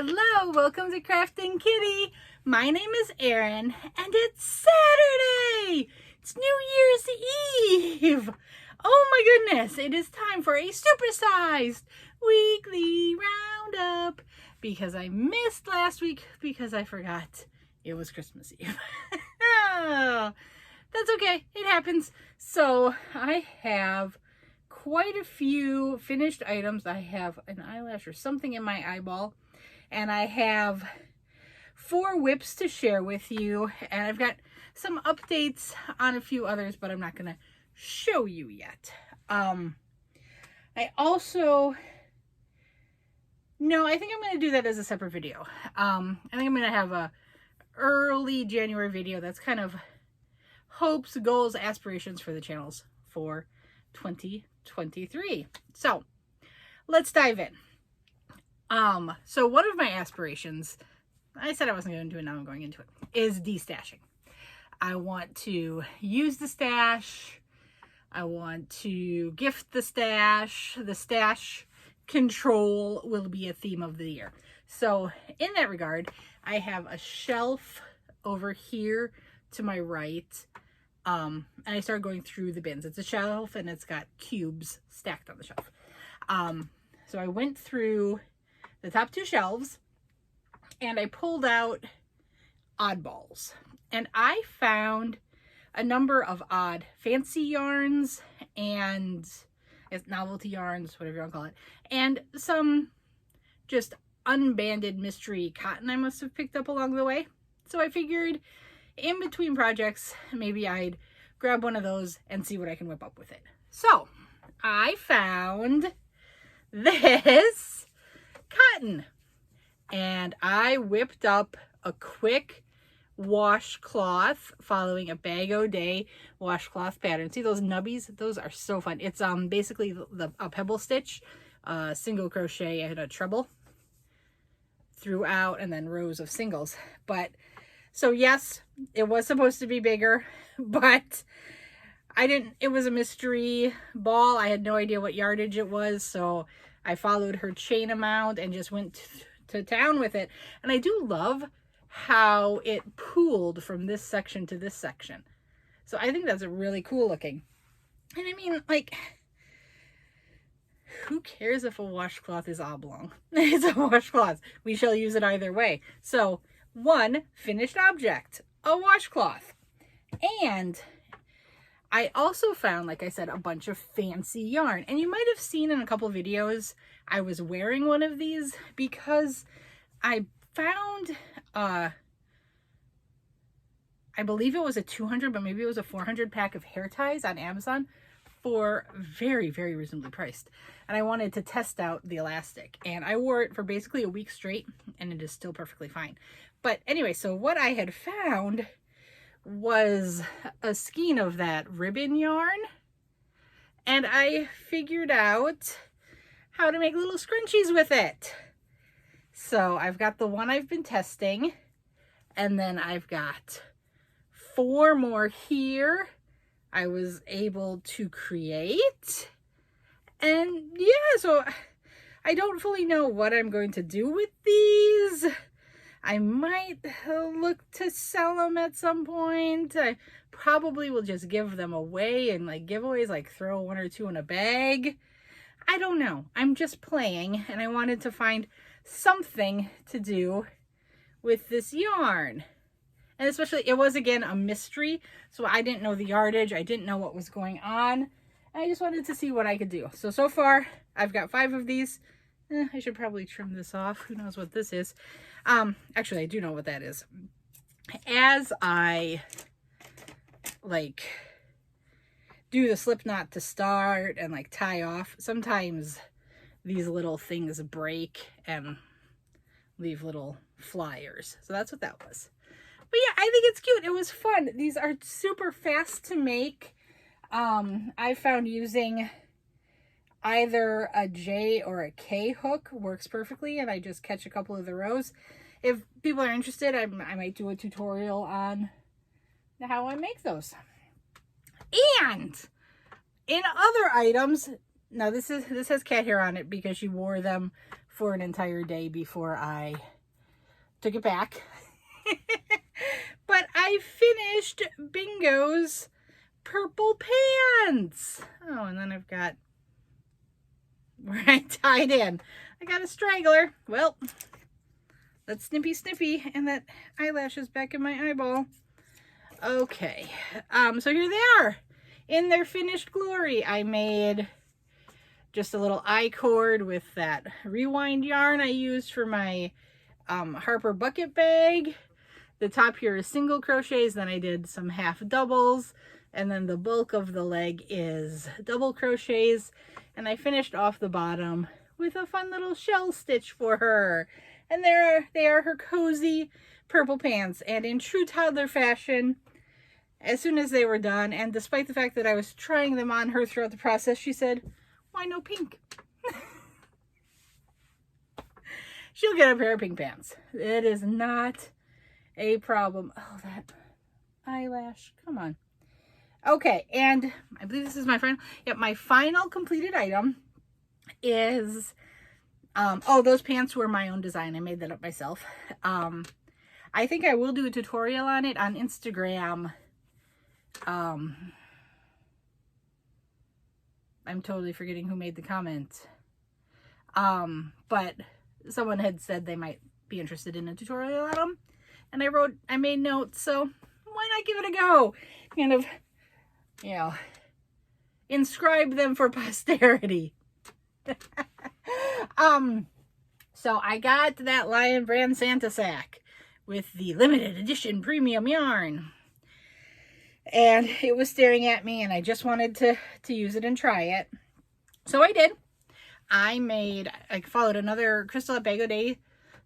Hello, welcome to Krafting Kitty. My name is Erin, and it's Saturday. It's New Year's Eve. Oh my goodness, it is time for a supersized weekly roundup because I missed last week because I forgot it was Christmas Eve. That's okay, it happens. So I have quite a few finished items. I have an eyelash or something in my eyeball, and I have 4 whips to share with you, and I've got some updates on a few others, but I'm not going to show you yet. I think I'm going to do that as a separate video. I think I'm going to have a early January video that's kind of hopes, goals, aspirations for the channels for 2023. So let's dive in. So one of my aspirations, I said I wasn't going to do it, now I'm going into it, is destashing. I want to use the stash. I want to gift the stash. The stash control will be a theme of the year. So in that regard, I have a shelf over here to my right. And I started going through the bins. It's a shelf and it's got cubes stacked on the shelf. So I went through the top 2 shelves and I pulled out oddballs. And I found a number of odd fancy yarns and novelty yarns, whatever you want to call it, and some just unbanded mystery cotton I must have picked up along the way. So I figured in between projects, maybe I'd grab one of those and see what I can whip up with it. So I found this cotton and I whipped up a quick washcloth following a Bag O' Day washcloth pattern. See those nubbies? Those are so fun. It's basically a pebble stitch, single crochet and a treble throughout, and then rows of singles. But so yes, it was supposed to be bigger, but it was a mystery ball. I had no idea what yardage it was, so I followed her chain amount and just went to town with it. And I do love how it pooled from this section to this section. So I think that's really cool looking. And I mean, like, who cares if a washcloth is oblong? It's a washcloth. We shall use it either way. So one finished object, a washcloth. And I also found, like I said, a bunch of fancy yarn. And you might have seen in a couple videos I was wearing one of these because I found, I believe it was a 200, but maybe it was a 400 pack of hair ties on Amazon for very, very reasonably priced. And I wanted to test out the elastic. And I wore it for basically a week straight, and it is still perfectly fine. But anyway, so what I had found was a skein of that ribbon yarn, and I figured out how to make little scrunchies with it. So I've got the one I've been testing, and then I've got 4 more here I was able to create. And yeah, so I don't fully know what I'm going to do with these. I might look to sell them at some point. I probably will just give them away and like giveaways, like throw 1 or 2 in a bag. I don't know. I'm just playing, and I wanted to find something to do with this yarn. And especially, it was again a mystery, so I didn't know the yardage. I didn't know what was going on. I just wanted to see what I could do. So far, I've got 5 of these. I should probably trim this off. Who knows what this is? Actually, I do know what that is. As I like do the slip knot to start and like tie off, sometimes these little things break and leave little flyers. So that's what that was. But yeah, I think it's cute. It was fun. These are super fast to make. I found using either a J or a K hook works perfectly, and I just catch a couple of the rows. If people are interested, I might do a tutorial on how I make those. And in other items, now this has cat hair on it because she wore them for an entire day before I took it back. But I finished Bingo's purple pants. Oh, and then I've got where I tied in. I got a straggler. Well, that's snippy, and that eyelash is back in my eyeball. Okay, so here they are in their finished glory. I made just a little I-cord with that rewind yarn I used for my Harper bucket bag. The top here is single crochets, then I did some half doubles, and then the bulk of the leg is double crochets, and I finished off the bottom with a fun little shell stitch for her. And they are her cozy purple pants. And in true toddler fashion, as soon as they were done, and despite the fact that I was trying them on her throughout the process, she said, "Why no pink?" She'll get a pair of pink pants. It is not a problem. Oh, that eyelash. Come on. Okay, and I believe this is my final. Yep, my final completed item is, oh, those pants were my own design. I made that up myself. I think I will do a tutorial on it on Instagram. I'm totally forgetting who made the comment. But someone had said they might be interested in a tutorial on them. And I made notes, so why not give it a go? Kind of, you know, inscribe them for posterity. So I got that Lion Brand Santa sack with the limited edition premium yarn. And it was staring at me, and I just wanted to use it and try it. So I did. I followed another Crystal at Bago Day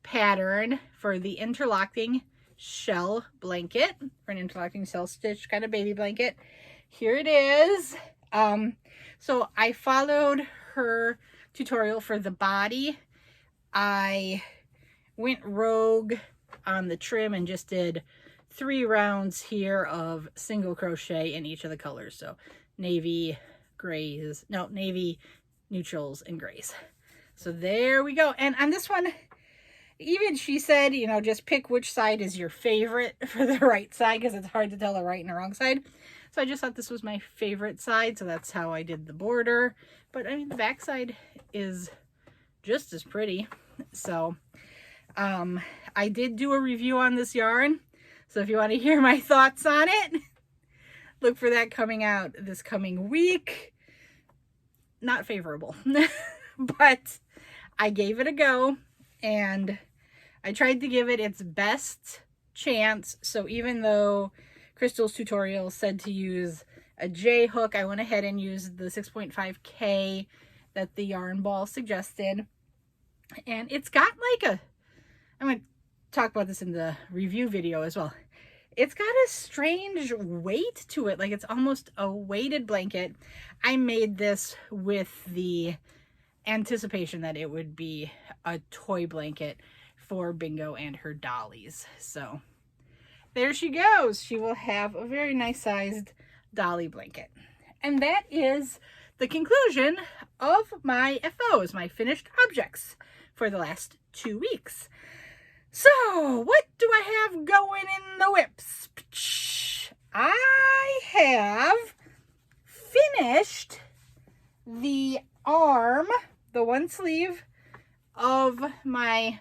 pattern for the interlocking shell blanket, for an interlocking shell stitch kind of baby blanket. Here it is. So I followed her tutorial for the body. I went rogue on the trim and just did 3 rounds here of single crochet in each of the colors. So navy, grays, no, navy, neutrals, and grays. So there we go. And on this one, even she said, you know, just pick which side is your favorite for the right side, because it's hard to tell the right and the wrong side. So I just thought this was my favorite side, so that's how I did the border. But I mean, the back side is just as pretty. So I did do a review on this yarn, so if you want to hear my thoughts on it, look for that coming out this coming week. Not favorable, but I gave it a go, and I tried to give it its best chance. So even though Crystal's tutorial said to use a J hook, I went ahead and used the 6.5K that the yarn ball suggested. And it's got like a, I'm going to talk about this in the review video as well. It's got a strange weight to it, like it's almost a weighted blanket. I made this with the anticipation that it would be a toy blanket for Bingo and her dollies. So there she goes. She will have a very nice sized dolly blanket. And that is the conclusion of my FOs, my finished objects for the last 2 weeks. So what do I have going in the whips? I have finished the arm, the one sleeve of my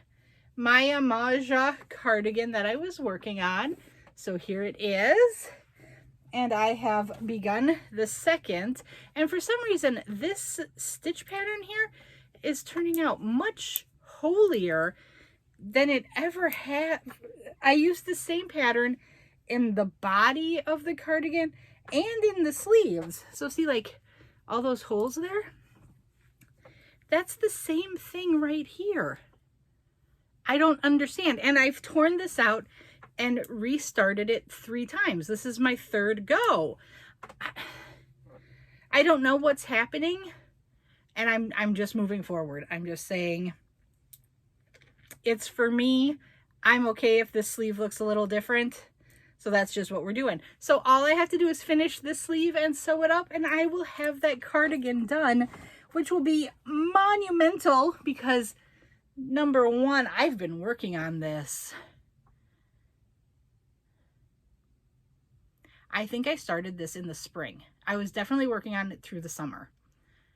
Maja cardigan that I was working on. So here it is. And I have begun the second. And for some reason, this stitch pattern here is turning out much holier than it ever had. I used the same pattern in the body of the cardigan and in the sleeves. So see, like all those holes there? That's the same thing right here. I don't understand. And I've torn this out and restarted it 3 times. This is my 3rd go. I don't know what's happening, and I'm just moving forward. I'm just saying it's for me. I'm okay if this sleeve looks a little different. So that's just what we're doing. So all I have to do is finish this sleeve and sew it up, and I will have that cardigan done, which will be monumental because number one, I've been working on this. I think I started this in the spring. I was definitely working on it through the summer.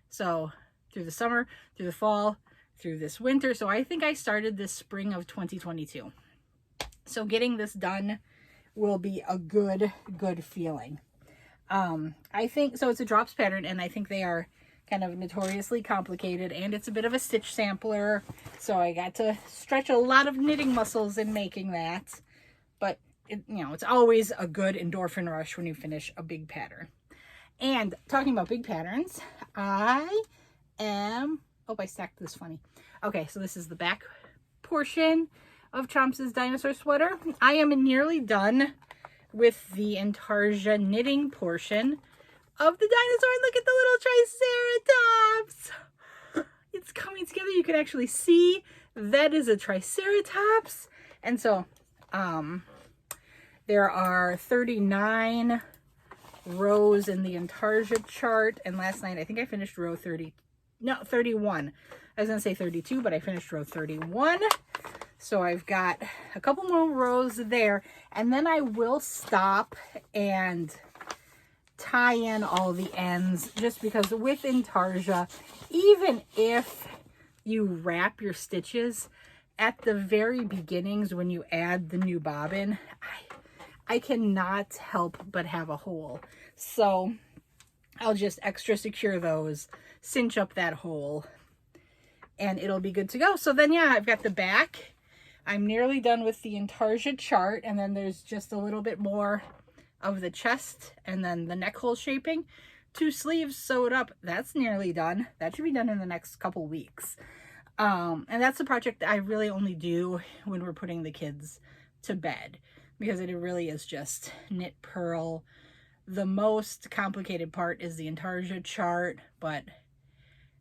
So through the summer, through the fall, through this winter. So I think I started this spring of 2022. So getting this done will be a good feeling. I think, so it's a drops pattern, and I think they are kind of notoriously complicated, and it's a bit of a stitch sampler. So I got to stretch a lot of knitting muscles in making that. But you know, it's always a good endorphin rush when you finish a big pattern. And talking about big patterns, I stacked this funny. Okay, so this is the back portion of Chomps' Dinosaur Sweater. I am nearly done with the Intarsia knitting portion of the dinosaur. Look at the little Triceratops. It's coming together. You can actually see that is a Triceratops. And so, there are 39 rows in the Intarsia chart, and last night I think I finished row 31. I was gonna say 32, but I finished row 31. So I've got a couple more rows there, and then I will stop and tie in all the ends, just because with Intarsia, even if you wrap your stitches at the very beginnings when you add the new bobbin, I cannot help but have a hole. So I'll just extra secure those, cinch up that hole, and it'll be good to go. So then, yeah, I've got the back. I'm nearly done with the Intarsia chart, and then there's just a little bit more of the chest and then the neck hole shaping. 2 sleeves sewed up. That's nearly done. That should be done in the next couple weeks. And that's a project that I really only do when we're putting the kids to bed, because it really is just knit, purl. The most complicated part is the Intarsia chart, but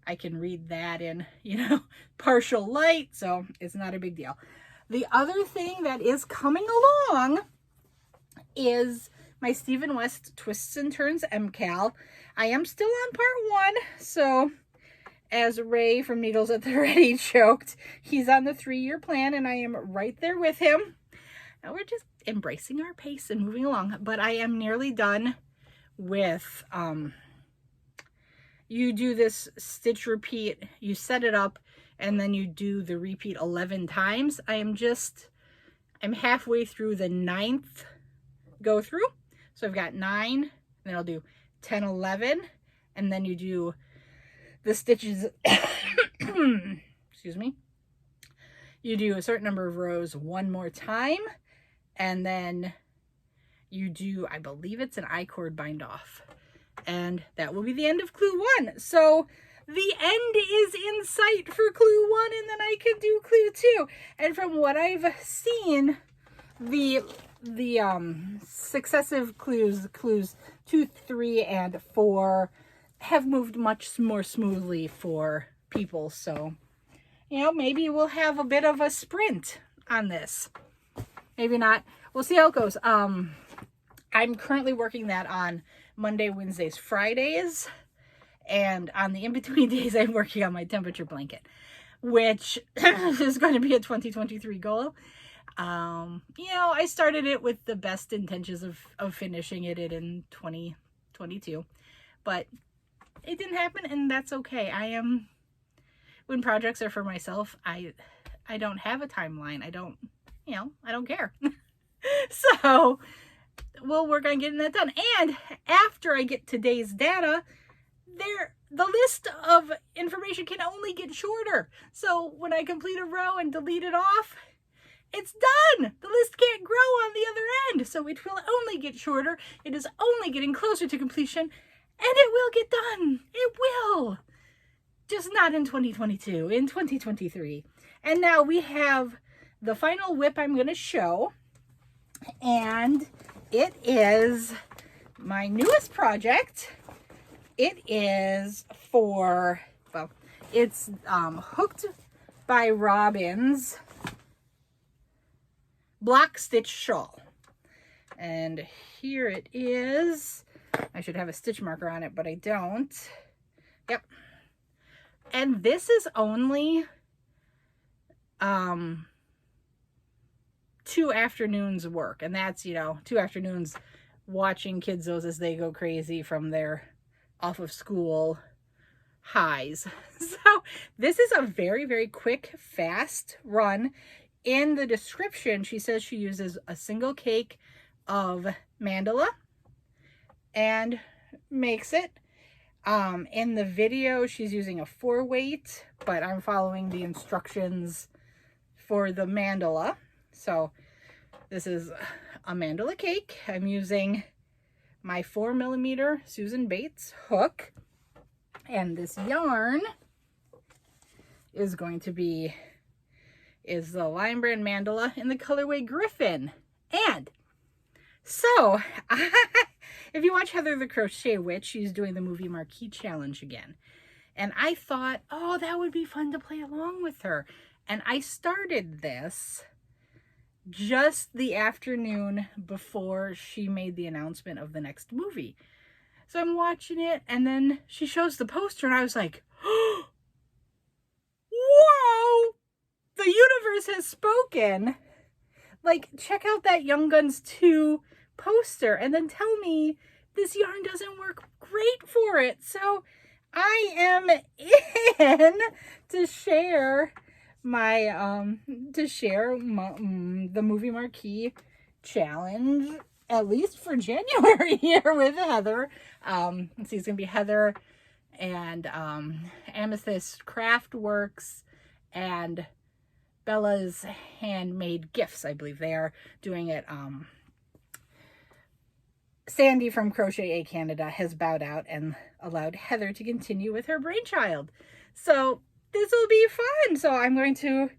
I can read that in, you know, partial light, so it's not a big deal. The other thing that is coming along is my Stephen West Twists and Turns MKAL. I am still on part 1, so as Ray from Needles at the Ready joked, he's on the 3-year plan, and I am right there with him. And we're just embracing our pace and moving along. But I am nearly done with, you do this stitch repeat, you set it up, and then you do the repeat 11 times. I'm halfway through the 9th go through. So I've got 9, then I'll do 10, 11, and then you do the stitches, excuse me, you do a certain number of rows one more time, and then you do, I believe it's an I-cord bind off, and that will be the end of clue 1. So the end is in sight for clue 1, and then I can do clue 2. And from what I've seen, the successive clues 2, 3, and 4 have moved much more smoothly for people. So, you know, maybe we'll have a bit of a sprint on this. Maybe not. We'll see how it goes. I'm currently working that on Monday, Wednesdays, Fridays. And on the in-between days, I'm working on my temperature blanket, which is going to be a 2023 goal. You know, I started it with the best intentions of finishing it in 2022, but it didn't happen, and that's okay. When projects are for myself, I don't have a timeline. I don't care. So we'll work on getting that done. And after I get today's data, the list of information can only get shorter. So when I complete a row and delete it off, it's done. The list can't grow on the other end. So it will only get shorter. It is only getting closer to completion, and it will get done. It will. Just not in 2022, in 2023. And now we have the final whip I'm going to show, and it is my newest project. It is for, well, it's Hooked by Robin's block stitch shawl. And here it is. I should have a stitch marker on it, but I don't. Yep. And this is only 2 afternoons work, and that's, you know, 2 afternoons watching kiddos as they go crazy from their off of school highs. So this is a very, very quick, fast run. In the description, she says she uses a single cake of mandala and makes it. In the video, she's using a 4-weight, but I'm following the instructions for the mandala. So this is a mandala cake. I'm using my 4mm Susan Bates hook, and this yarn is going to be the Lion Brand Mandala in the colorway Griffin. And so if you watch Heather the Crochet Witch, she's doing the movie Marquee challenge again, and I thought, oh, that would be fun to play along with her. And I started this just the afternoon before she made the announcement of the next movie. So I'm watching it, and then she shows the poster, and I was like, whoa, the universe has spoken. Like, check out that Young Guns 2 poster, and then tell me this yarn doesn't work great for it. So I am in to share my the movie Marquee challenge, at least for January here with Heather. Let's see, it's gonna be Heather and Amethyst Craft Works and Bella's Handmade Gifts. I believe they are doing it. Sandy from Crochet A Canada has bowed out and allowed Heather to continue with her brainchild. So this will be fun. So I'm going to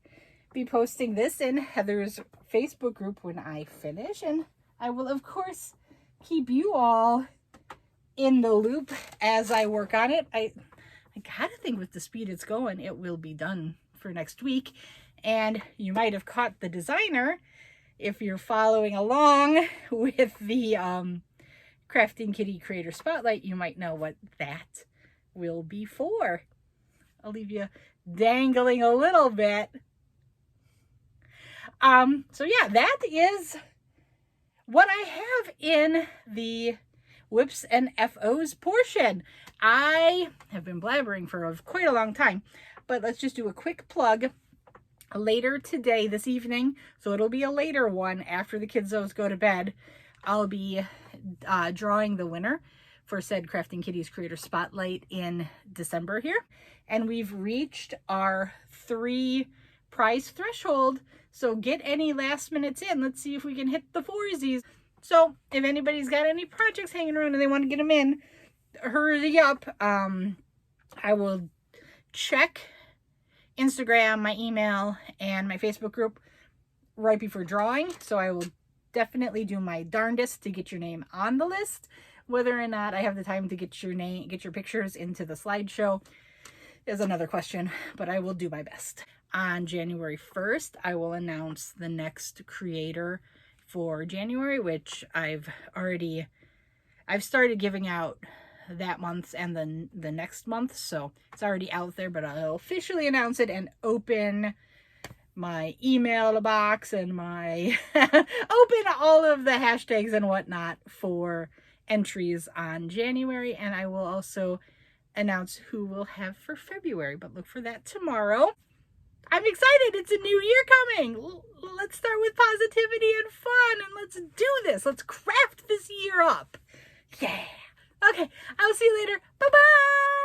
be posting this in Heather's Facebook group when I finish, and I will of course keep you all in the loop as I work on it. I gotta think with the speed it's going, it will be done for next week. And you might have caught the designer if you're following along with the Krafting Kitty Creator Spotlight. You might know what that will be for. I'll leave you dangling a little bit. So yeah, that is what I have in the Whips and FOs portion. I have been blabbering for quite a long time, but let's just do a quick plug. Later today, this evening, so it'll be a later one after the kiddos go to bed, I'll be drawing the winner for said Krafting Kitty's Creator Spotlight in December here. And we've reached our 3 prize threshold. So get any last minutes in. Let's see if we can hit the 4sies. So if anybody's got any projects hanging around and they want to get them in, hurry up. I will check Instagram, my email, and my Facebook group right before drawing. So I will definitely do my darndest to get your name on the list. Whether or not I have the time to get your pictures into the slideshow is another question, but I will do my best. On January 1st, I will announce the next creator for January, which I've started giving out that month and then the next month, so it's already out there, but I'll officially announce it and open my email box and my open all of the hashtags and whatnot for entries on January, and I will also announce who we'll have for February, but look for that tomorrow. I'm excited. It's a new year coming. Let's start with positivity and fun, and let's do this. Let's craft this year up. Yeah. Okay, I'll see you later. Bye-bye.